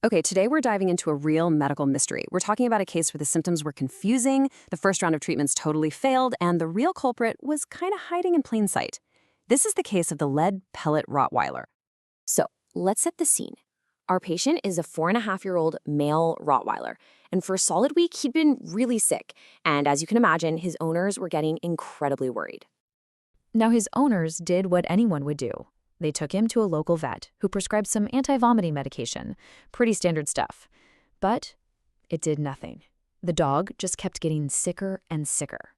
Okay, today we're diving into a real medical mystery. We're talking about a case where the symptoms were confusing, the first round of treatments totally failed, and the real culprit was kind of hiding in plain sight. This is the case of the lead pellet Rottweiler. So let's set the scene. Our patient is a 4.5-year-old male Rottweiler, and for a solid week, he'd been really sick. And as you can imagine, his owners were getting incredibly worried. Now, his owners did what anyone would do. They took him to a local vet who prescribed some anti-vomiting medication. Pretty standard stuff. But it did nothing. The dog just kept getting sicker and sicker.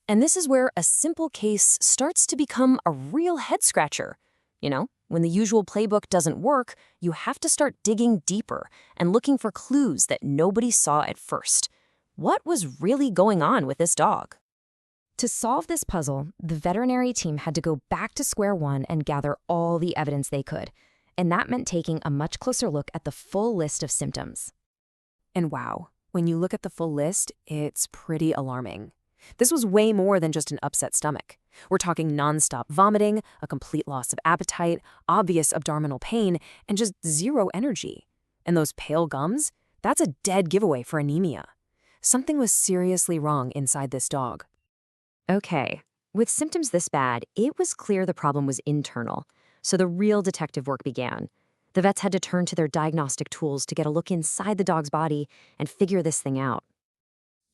And this is where a simple case starts to become a real head-scratcher. When the usual playbook doesn't work, you have to start digging deeper and looking for clues that nobody saw at first. What was really going on with this dog? To solve this puzzle, the veterinary team had to go back to square one and gather all the evidence they could. And that meant taking a much closer look at the full list of symptoms. And wow, when you look at the full list, it's pretty alarming. This was way more than just an upset stomach. We're talking nonstop vomiting, a complete loss of appetite, obvious abdominal pain, and just zero energy. And those pale gums? That's a dead giveaway for anemia. Something was seriously wrong inside this dog. Okay, with symptoms this bad, it was clear the problem was internal. So the real detective work began. The vets had to turn to their diagnostic tools to get a look inside the dog's body and figure this thing out.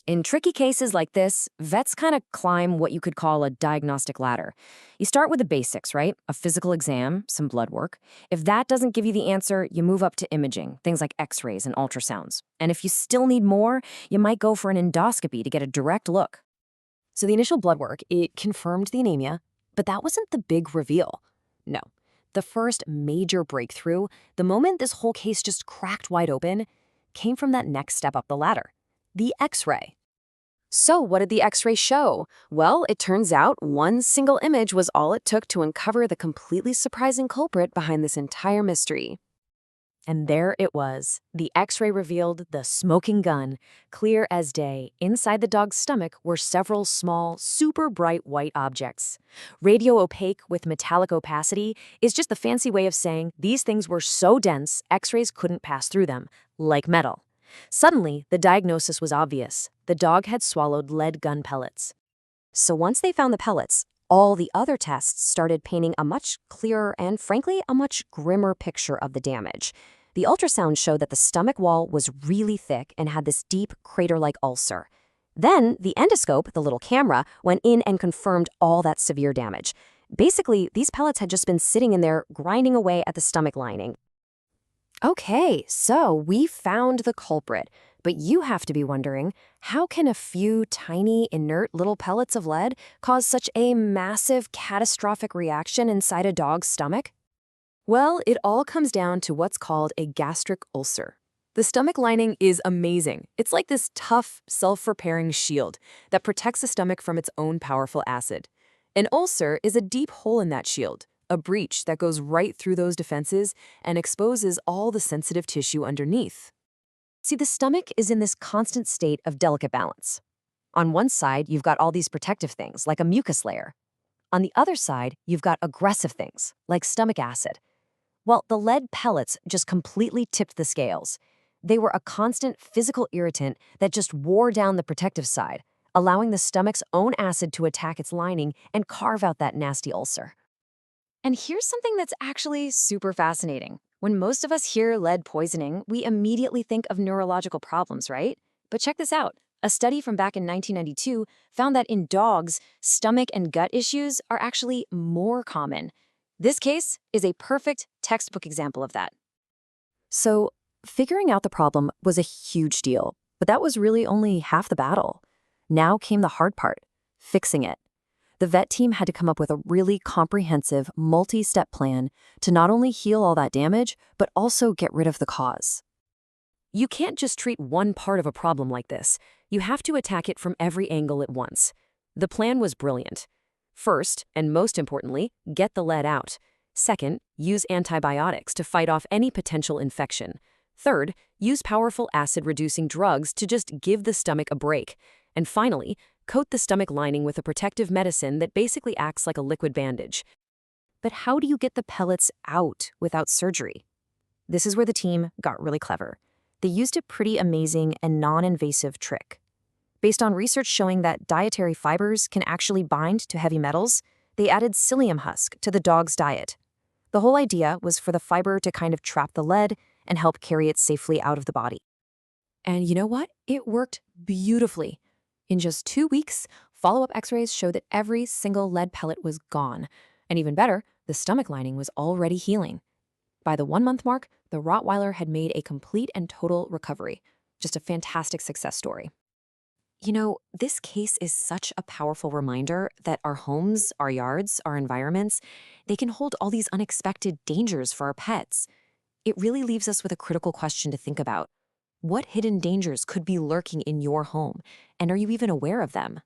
In tricky cases like this, vets kind of climb what you could call a diagnostic ladder. You start with the basics, right? A physical exam, some blood work. If that doesn't give you the answer, you move up to imaging, things like x-rays and ultrasounds. And if you still need more, you might go for an endoscopy to get a direct look. So the initial blood work, it confirmed the anemia, but that wasn't the big reveal. No. The first major breakthrough, the moment this whole case just cracked wide open, came from that next step up the ladder, the X-ray. So what did the X-ray show? Well, it turns out one single image was all it took to uncover the completely surprising culprit behind this entire mystery. And there it was. The X-ray revealed the smoking gun. Clear as day, inside the dog's stomach were several small, super bright white objects. Radio opaque with metallic opacity is just the fancy way of saying these things were so dense, X-rays couldn't pass through them, like metal. Suddenly, the diagnosis was obvious. The dog had swallowed lead gun pellets. So once they found the pellets, all the other tests started painting a much clearer and, frankly, a much grimmer picture of the damage. The ultrasound showed that the stomach wall was really thick and had this deep crater-like ulcer. Then the endoscope, the little camera, went in and confirmed all that severe damage. Basically, these pellets had just been sitting in there grinding away at the stomach lining. Okay, so we found the culprit, but you have to be wondering, how can a few tiny, inert little pellets of lead cause such a massive, catastrophic reaction inside a dog's stomach? Well, it all comes down to what's called a gastric ulcer. The stomach lining is amazing. It's like this tough, self-repairing shield that protects the stomach from its own powerful acid. An ulcer is a deep hole in that shield, a breach that goes right through those defenses and exposes all the sensitive tissue underneath. See, the stomach is in this constant state of delicate balance. On one side, you've got all these protective things, like a mucus layer. On the other side, you've got aggressive things, like stomach acid. Well, the lead pellets just completely tipped the scales. They were a constant physical irritant that just wore down the protective side, allowing the stomach's own acid to attack its lining and carve out that nasty ulcer. And here's something that's actually super fascinating. When most of us hear lead poisoning, we immediately think of neurological problems, right? But check this out. A study from back in 1992 found that in dogs, stomach and gut issues are actually more common. This case is a perfect textbook example of that. So, figuring out the problem was a huge deal, but that was really only half the battle. Now came the hard part, fixing it. The vet team had to come up with a really comprehensive, multi-step plan to not only heal all that damage, but also get rid of the cause. You can't just treat one part of a problem like this. You have to attack it from every angle at once. The plan was brilliant. First, and most importantly, get the lead out. Second, use antibiotics to fight off any potential infection. Third, use powerful acid-reducing drugs to just give the stomach a break. And finally, coat the stomach lining with a protective medicine that basically acts like a liquid bandage. But how do you get the pellets out without surgery? This is where the team got really clever. They used a pretty amazing and non-invasive trick. Based on research showing that dietary fibers can actually bind to heavy metals, they added psyllium husk to the dog's diet. The whole idea was for the fiber to kind of trap the lead and help carry it safely out of the body. And you know what? It worked beautifully. In just 2 weeks, follow-up x-rays showed that every single lead pellet was gone. And even better, the stomach lining was already healing. By the 1-month mark, the Rottweiler had made a complete and total recovery. Just a fantastic success story. You know, this case is such a powerful reminder that our homes, our yards, our environments, they can hold all these unexpected dangers for our pets. It really leaves us with a critical question to think about. What hidden dangers could be lurking in your home, and are you even aware of them?